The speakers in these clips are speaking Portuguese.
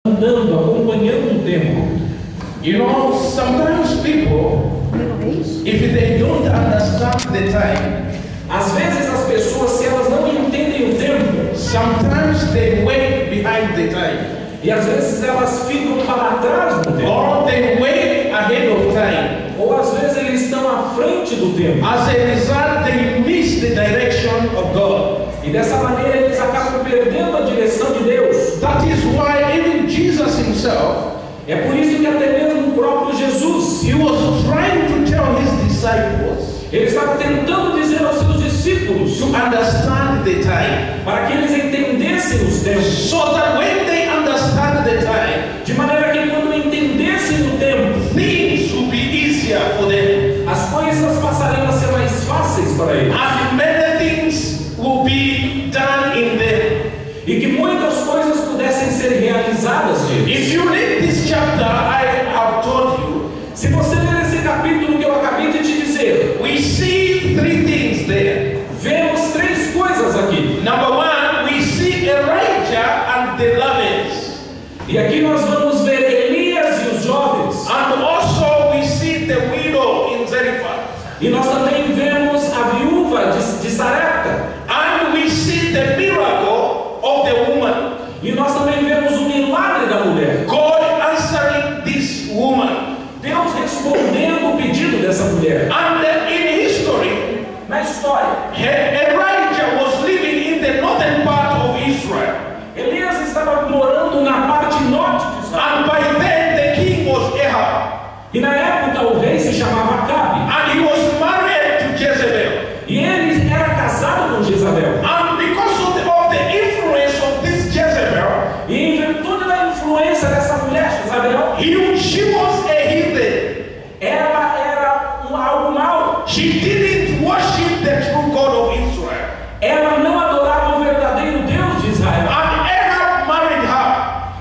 andando, acompanhando o tempo. You know, sometimes people, if they don't understand the time, Às vezes as pessoas, se elas não entendem o tempo, sometimes they wait behind the time, e às vezes elas ficam para trás do tempo, or they wait ahead of time. ou às vezes eles estão à frente do tempo, As a result, they miss the direction of God. e dessa maneira eles acabam perdendo a direção de Deus. That is why even Jesus himself, É por isso que até mesmo o próprio Jesus, he was trying to tell his disciples ele estava tentando dizer aos seus discípulos, to understand the time, para que eles entendessem os tempos, so that when they understand the time, de maneira que quando entendessem o tempo, things will be easier for them, as coisas passariam a ser mais fáceis para eles, and many things will be done in them. e que muitas coisas pudessem ser realizadas neles. If you read this chapter I have told you, Se você ler esse capítulo que eu acabei de te dizer, we see three things there. vemos três coisas aqui. Number one, we see Elijah and the lovers, E aqui nós vamos ver Elias e os jovens. and also we see the widow in Zarephath, E nós também vemos a viúva de Sarepta. and we see the miracle of the woman, E nós também vemos o milagre da mulher. God answering this woman. Deus respondendo o pedido dessa mulher. And in history, Na história, Elijah was living in the northern part of Israel, Elias estava morando na parte norte de Israel. and by then the king was Ahab, E na época o rei se chamava Acabe. and he was married to Jezebel. E ele era casado com Jezabel. And because of the influence of this Jezebel, E em virtude da influência dessa mulher, Jezabel, she was a heathen. ela era algo mau. She didn't worship the true God of Israel. Ela não adorava o verdadeiro Deus de Israel. And Ahab married her.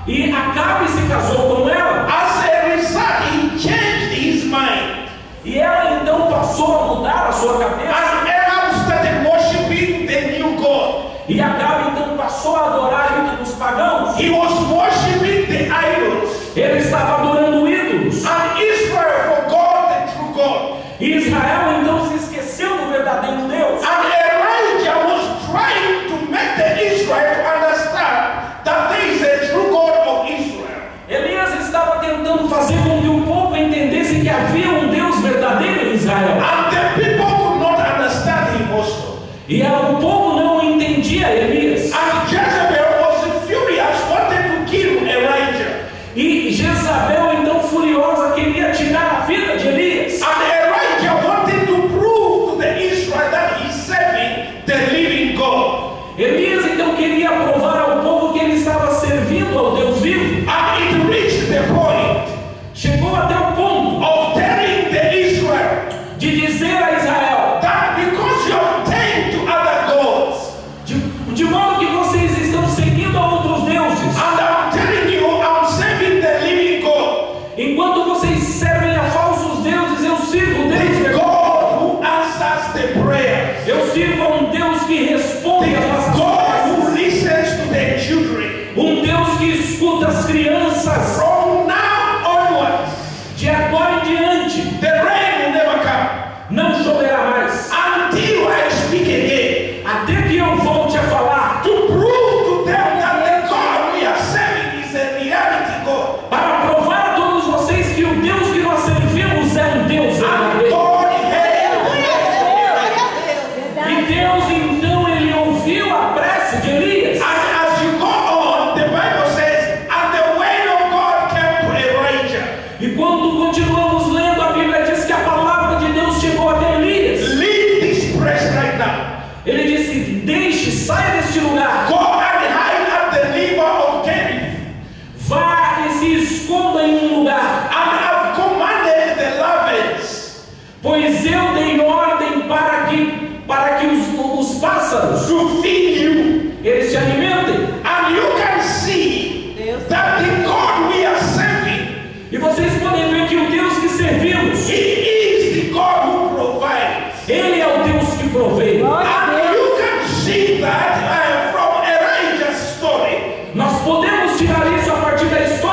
E Acabe se casou com ela. As a result, he changed his mind. E ela então passou a mudar a sua cabeça. And Ahab started worshiping the new God. E Acabe então passou a adorar ídolos pagãos. He was worshiping the idols. Ele estava adorando ídolos. And Israel forgot the true God. E Israel então se esqueceu do verdadeiro Deus. And Elijah was trying to make the Israel to understand that there is a true God of Israel. Elias estava tentando fazer com que o povo entendesse que havia um Deus verdadeiro em Israel. And the people could not understand him also. E o povo não entendia Elias. And Jezebel was furious, wanted to kill Elijah. E Jezabel então furiosa queria tirar a vida de Elias. And Elijah wanted to prove to the Israel that he's serving the living God. Elias então queria provar ao povo que ele estava servindo ao Deus vivo. And it reached the point Chegou até o ponto of telling the Israel de dizer a Israel, that because you have turned to other gods, de modo que vocês estão seguindo a outros deuses, and I'm telling you I'm serving the living God, enquanto vocês servem a falsos deuses, eu sirvo o Deus the verdadeiro. God who answers the prayer, Eu sirvo a um Deus que responde the às nossas God orações, who listens to the children. um Deus que escuta as crianças. From now onwards, De agora em diante, the rain will never come não choverá mais, until I speak again, até que eu volte a falar, to prove to them that the God we are serving is a reality God. para provar a todos vocês que o Deus que nós servimos é um Deus And verdadeiro. God heard. E Deus então ele ouviu a prece de Elias. And as you go on, the Bible says, and the word of God came to Elijah. E quando continuamos lendo, a Bíblia diz que a palavra de Deus chegou até Elias. Leave this place right now. Ele disse: deixe, saia deste lugar, Go and hide at the river of Kerith. vá e se esconda em um lugar, And I've commanded the lovers pois eu dei ordem para que os pássaros to feed you. eles te alimentem. And you can see that the God we are serving, E vocês podem ver que o Deus que servimos, He is the God who provides. ele é o Deus que provê. And you can see that from Elijah's story. Nós podemos tirar isso a partir da história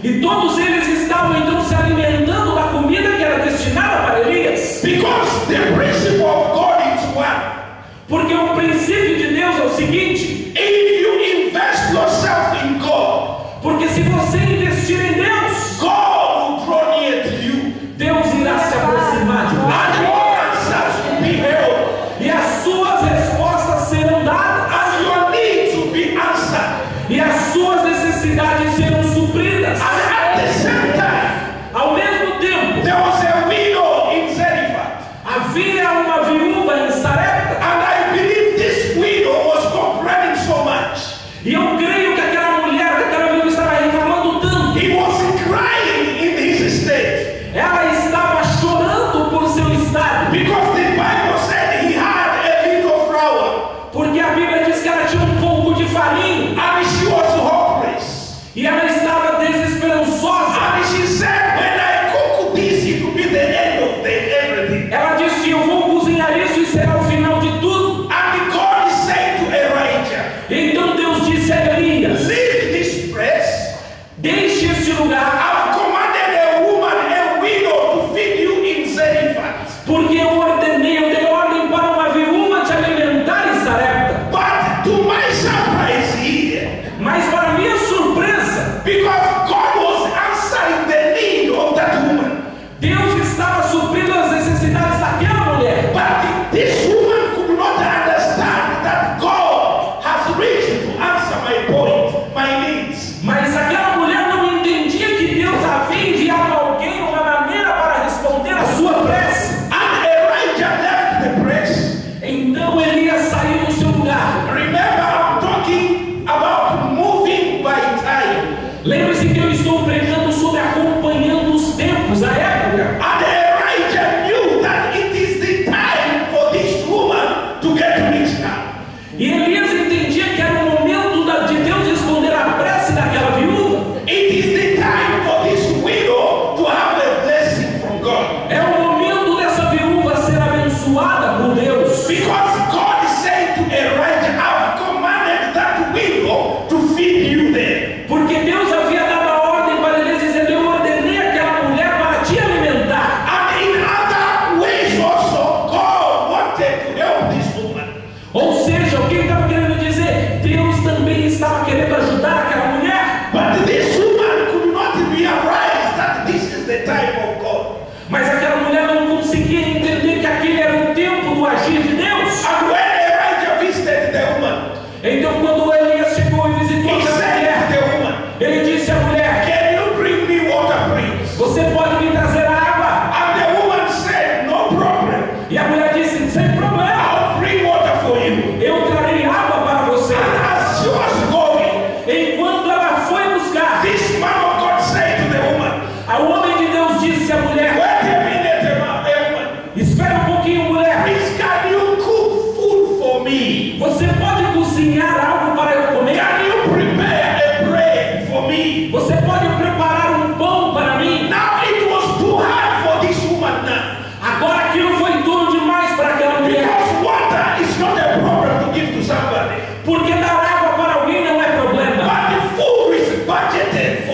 E todos eles estavam então se alimentando da comida que era destinada para Elias. Because the principle of God is one. Porque o princípio de Deus é o seguinte: If you invest yourself in God, porque se você investir em Deus, God will draw near to you. Deus irá se aproximar de você. And your answers will be held. E as suas respostas serão dadas. And your needs will be answered. E as suas necessidades serão supridas. And at the same time, Ao mesmo tempo, there was a widow in Zarephath. havia uma viúva em Sarepta. And I believe this widow was complaining so much. E eu creio que aquela mulher, aquela viúva estava reclamando tanto. He was crying in his state. Ela estava chorando por seu estado. Because the Bible said he had a little flour. Porque a Bíblia diz que ela tinha um pouco de farinha. And she was hopeless. E ela estava desesperançosa. And she said, when I cook this, it will be the end of everything. Ela disse: eu vou cozinhar isso e será o final de tudo. And God said to Elijah, Então Deus disse a Elias: leave this place. deixe este lugar, I've commanded a woman, a widow, to feed you in Zarephath. porque eu dei ordem para uma viúva te alimentar em Sarepta. But to my surprise here, Mas para minha surpresa, because God was answering the need of that woman, Deus estava suprindo as necessidades daquela mulher. but this woman could not understand that God has reached to answer my point, my needs. Mas aquela mulher não entendia que Deus havia enviado alguém, uma maneira para responder a sua prece. And Elijah left the place. Então Elias saiu do seu lugar. Remember, I'm talking about moving by time. Lembre-se que eu estou pregando sobre acompanhando os tempos, a época. And Elijah knew that it is the time for this woman to get rich now. E Elias entendia que era o momento de Deus responder à prece daquela viúva. It is the time for this widow to have a blessing from God. É o momento dessa viúva ser abençoada por Deus. Because God said to Elijah, I've commanded that widow to feed you there. Porque Deus havia dado a ordem para Elias, dizendo: eu ordenei aquela mulher para te alimentar. And in other ways also, God wanted to help this woman. Ou seja, o que ele estava querendo dizer? Deus também estava querendo ajudar aquela mulher. But this woman could not realize that this is the time of God. Mas aquela mulher não conseguia entender que aquele era o tempo do agir de Deus. And when Elijah visited the woman, Então quando Elias chegou e visitou he aquela said mulher, to the woman, ele disse à mulher: can you bring me water, please? você pode me trazer água? And the woman said, no problem. E a mulher disse: sem problema, I'll bring water for you. eu trarei água para você. And as she was going, Enquanto ela foi buscar, this man of God said to the woman, o homem de Deus disse à mulher: wait a minute, woman. espera um pouquinho, mulher, Please, can you cook food for me? você pode cozinhar algo para eu comer? Can you prepare a bread for me? Você pode preparar um pão para mim? Now it was too hard for this woman now. Agora aquilo foi duro demais para aquela mulher. Because water is not a problem to give to somebody. Porque dar água para alguém não é problema. But the food is budgeted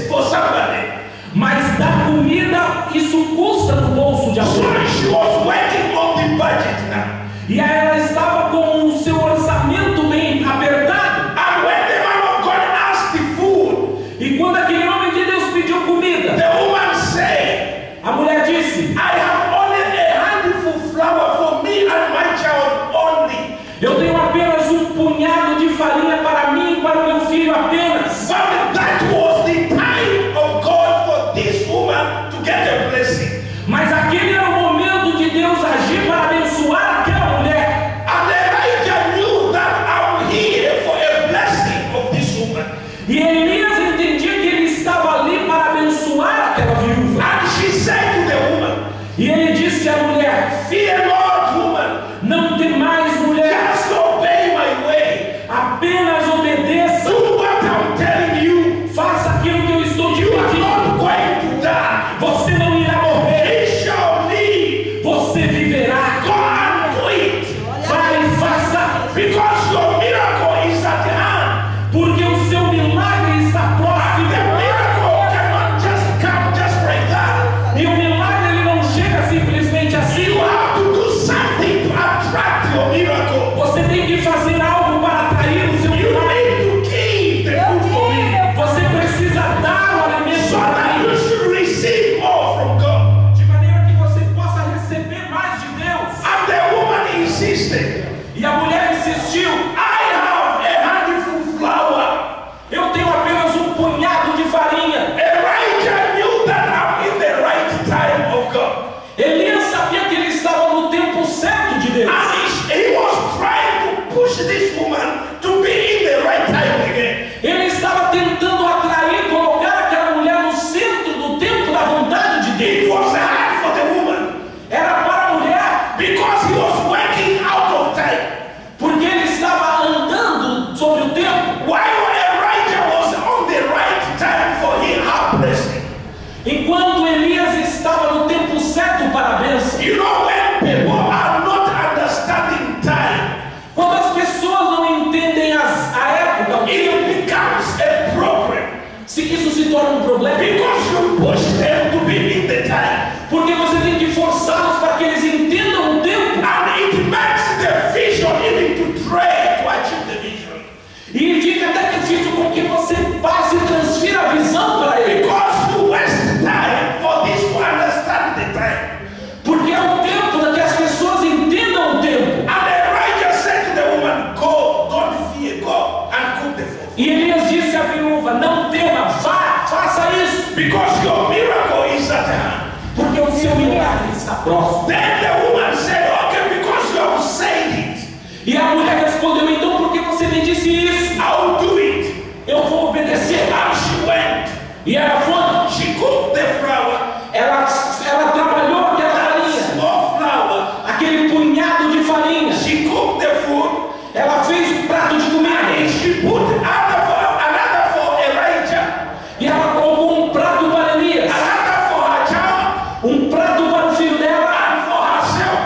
for somebody. Mas dar comida, isso custa no bolso de So alguém. she was working on the budget now. E aí ela estava com o seu orçamento bem apertado. And when the man of God asked the food, E quando aquele homem de Deus pediu comida, the woman said, a mulher disse: I have only a handful flour for me and my child only. eu tenho apenas um punhado de farinha para mim e para o meu filho apenas. But that was the time of God for this woman to get a blessing. Mas aquele era o momento de Deus agir para abençoar aquela mulher. insisted, E a mulher insistiu: I have a handful flour. eu tenho apenas um punhado de farinha. Elijah knew that I'm in the right time of God. Elias sabia que ele estava no tempo certo de Deus. And he was trying to push this woman to be in the right time again. Ele estava tentando atrair, colocar aquela mulher no centro do tempo da vontade de Deus. It was hard for the woman Era para a mulher, because he was working out of time. porque ele estava andando sobre o tempo. While Elijah was on the right time for her blessing. Enquanto Elias estava no tempo certo para a bênção. You know, when people are not understanding time, Quando as pessoas não entendem a época, it becomes a problem se isso se torna um problema, because you push them to be in the time. porque você tem que forçá-los para que eles entendam o tempo. And it makes the vision even to try to achieve the vision. E fica até difícil com que você passe e transfira a visão para ele. Because you waste time for this to understand the time. Porque é o tempo para que as pessoas entendam o tempo. And Elijah said to the woman, go, don't fear, go and cook the food. E Elias disse à viúva: não tema, vá, faça isso, Because your miracle is at hand. porque o seu milagre está próximo. Then the woman said, okay, because you have said it, E a mulher respondeu: então por que você me disse isso? I'll do it. Eu vou obedecer. And she went. E ela foi, She cooked the flour, ela trabalhou aquela farinha, small flour. aquele punhado de farinha. She cooked the food, Ela fez um prato de comida. and she put another for Elijah, E ela colocou um prato para Elias, another for her child, um prato para o filho dela and for herself.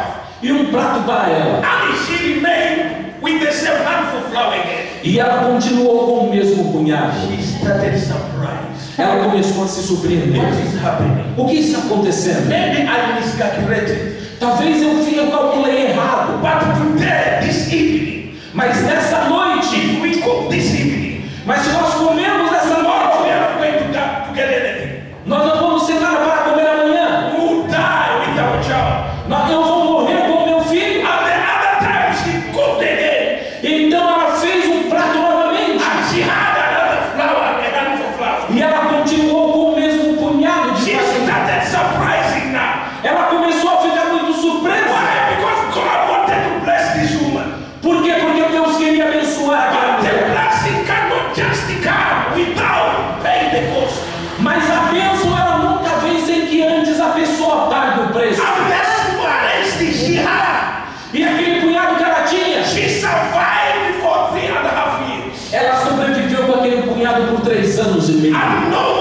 e um prato para ela. And she remained with the same handful of flour again. E ela continuou com o mesmo punhado. She started surprised. Ela começou a se surpreender. What is happening? O que está acontecendo? Maybe I miscalculated. Talvez eu calculei errado. But today, this evening, Mas nessa noite, if we cook this evening, mas se nós comermos essa tomorrow we noite, are not going to get anything. nós não vamos ter nada para comer amanhã. We will die with our child. Eu vou morrer com o meu filho. And the other time she cooked again. Então ela fez um prato novamente. And she had another flour, a handful of flour. E ela continuou com o mesmo punhado de She farinha. started surprising now. Ela começou a ficar muito surpresa. Why? Because God wanted to bless this woman. Por quê? Porque Deus queria abençoar aquela But the mulher. blessing cannot just come without paying the cost. Mas a bênção ela nunca vem sem que antes a pessoa pague o preço. And that's why she had. E aquele punhado que ela tinha, She survived for 3.5 years. ela sobreviveu com aquele punhado por 3 anos e meio. And no